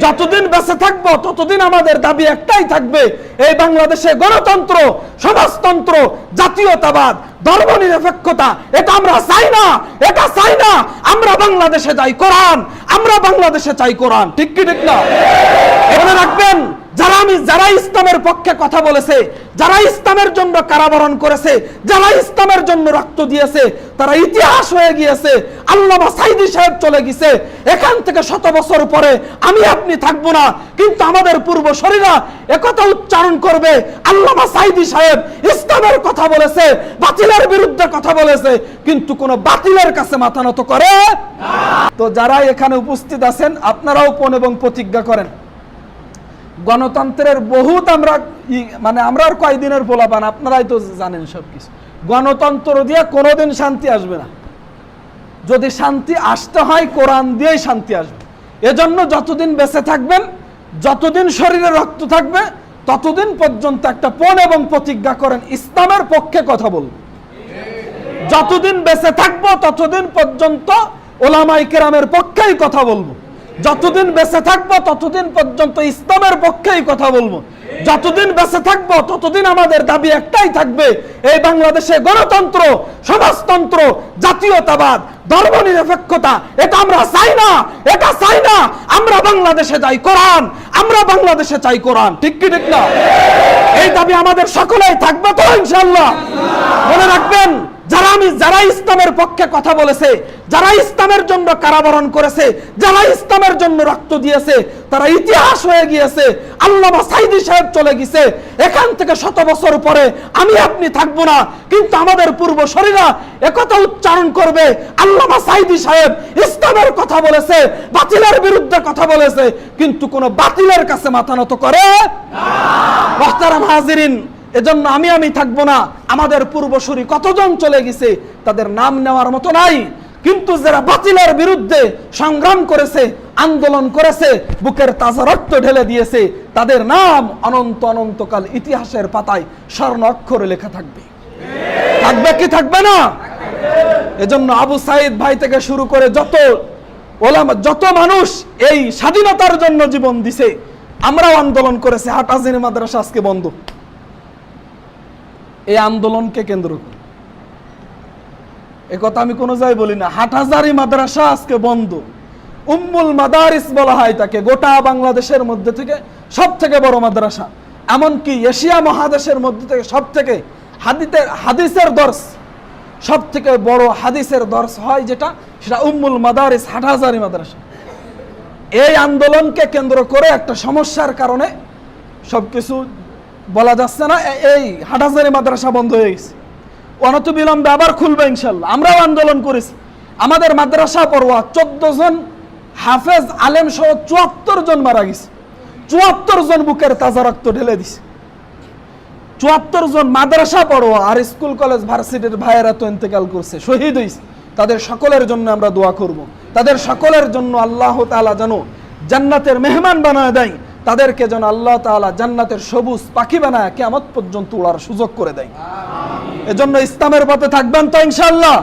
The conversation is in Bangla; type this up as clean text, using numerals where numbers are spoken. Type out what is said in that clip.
যতদিন বেঁচে থাকবো ততদিন আমাদের দাবি একটাই থাকবে, এই বাংলাদেশে গণতন্ত্র, সমাজতন্ত্র, জাতীয়তাবাদ, ধর্মনিরপেক্ষতা, এটা আমরা চাই না, এটা চাই না। আমরা বাংলাদেশে চাই কোরআন, আমরা বাংলাদেশে চাই কোরআন। ঠিক কি ঠিক না? মনে রাখবেন, যারা ইসলামের পক্ষে কথা বলেছে, যারা ইসলামের জন্য কারাবরণ করেছে, যারা ইসলামের জন্য রক্ত দিয়েছে, তারা ইতিহাস হয়ে গিয়েছে। আল্লামা সাঈদী সাহেব চলে গেছে, এখান থেকে 100 বছর পরে আমি আপনি থাকবো না, কিন্তু আমাদের পূর্বসূরীরা একথা উচ্চারণ করবে, আল্লামা সাঈদী সাহেব ইসলামের কথা বলেছে, বাতিলের বিরুদ্ধে কথা বলেছে, কিন্তু কোন বাতিলের কাছে মাথা নত করে না। তো যারা এখানে উপস্থিত আছেন, আপনারাও পণ এবং প্রতিজ্ঞা করেন। গণতন্ত্রের বহুত আমরা আমরা আর কয়দিনের পোলাপান, আপনারাই তো জানেন সবকিছু। গণতন্ত্র দিয়ে কোনোদিন শান্তি আসবে না। যদি শান্তি আসতে হয় কোরআন দিয়েই শান্তি আসবে। এজন্য যতদিন বেঁচে থাকবেন, যতদিন শরীরে রক্ত থাকবে, ততদিন পর্যন্ত একটা পণ এবং প্রতিজ্ঞা করেন, ইসলামের পক্ষে কথা বলবো। যতদিন বেঁচে থাকবো ততদিন পর্যন্ত ওলামায়ে কেরামের পক্ষেই কথা বলবো। যতদিন বেঁচে থাকবো ততদিন পর্যন্ত ইসলামের পক্ষেই কথা বলবো। যতদিন বেঁচে থাকবো ততদিন আমাদের দাবি একটাই থাকবে, এই বাংলাদেশে গণতন্ত্র, সমাজতন্ত্র, জাতীয়তাবাদ, ধর্মনিরপেক্ষতা, এটা আমরা চাই না, এটা চাই না। আমরা বাংলাদেশে চাই কোরআন, আমরা বাংলাদেশে চাই কোরআন। ঠিক কি ঠিক না? এই দাবি আমাদের সকলেই থাকবে তো ইনশাআল্লাহ। মনে রাখবেন, যারা ইসলামের পক্ষে কথা বলেছে, যারা ইসলামের জন্য কারাবরণ করেছে, যারা ইসলামের জন্য রক্ত দিয়েছে, তারা ইতিহাস হয়ে গিয়েছে। আল্লামা সাঈদী সাহেব চলে গেছে, এখান থেকে 100 বছর পরে আমি আপনি থাকবো না, কিন্তু আমাদের পূর্বসূরীরা একথা উচ্চারণ করবে, আল্লামা সাঈদী সাহেব ইসলামের কথা বলেছে, বাতিলের বিরুদ্ধে কথা বলেছে, কিন্তু কোন বাতিলের কাছে মাথা নত করে না। মুহতারাম হাজিরিন, এজন্য আমি থাকবো না। আমাদের পূর্বসূরি কতজন চলে গেছে, তাদের নাম নেওয়ার মতো নাই, কিন্তু যারা বাতিলের বিরুদ্ধে সংগ্রাম করেছে, আন্দোলন করেছে, বুকের তাজা রক্ত ঢেলে দিয়েছে, তাদের নাম অনন্ত অনন্তকাল ইতিহাসের পাতায় স্বর্ণ অক্ষরে লেখা থাকবে। থাকবে কি থাকবে না? এজন্য আবু সাঈদ ভাই থেকে শুরু করে যত মানুষ এই স্বাধীনতার জন্য জীবন দিছে, আমরাও আন্দোলন করেছি। হাটহাজারী মাদ্রাসা আজকে বন্ধ, এই আন্দোলনকে কেন্দ্র করে। একথা আমি কোনো জায়গায় বলি না। হাটহাজারী মাদ্রাসা আজকে বন্ধ। উম্মুল মাদারিস বলা হয় তাকে, গোটা বাংলাদেশের মধ্যে থেকে সব থেকে বড় মাদ্রাসা, এমনকি এশিয়া মহাদেশের মধ্যে থেকে সব থেকে হাদিসের দর্স, সব থেকে বড় হাদিসের দর্স হয় যেটা, সেটা উম্মুল মাদারিস হাটহাজারী মাদ্রাসা। এই আন্দোলনকে কেন্দ্র করে একটা সমস্যার কারণে সবকিছু বলা যাচ্ছে না, এই হাটহাজারী মাদ্রাসা বন্ধ হয়ে গেছে। অনতিবিলম্বে আবার খুলবে ইনশাল্লাহ। আমরাও আন্দোলন করেছি। আমাদের মাদ্রাসা পড়ুয়া 14 জন হাফেজ আলেম সহ 74 জন মারা গেছে। 74 জন বুকের তাজা রক্ত ঢেলে দিছে। 74 জন মাদ্রাসা পড়ুয়া আর স্কুল কলেজ ভার্সিটির ভাইয়েরা তো ইন্তেকাল করছে, শহীদ হয়েছে। তাদের সকলের জন্য আমরা দোয়া করব। তাদের সকলের জন্য আল্লাহ তাআলা যেন জান্নাতের মেহমান বানায় দেয়, তাদেরকে যেন আল্লাহ তাআলা জান্নাতের সবুজ পাখি বানায় কিয়ামত পর্যন্ত উড়ার সুযোগ করে দেয়। এজন্য ইসলামের পথে থাকবেন তো ইনশাআল্লাহ।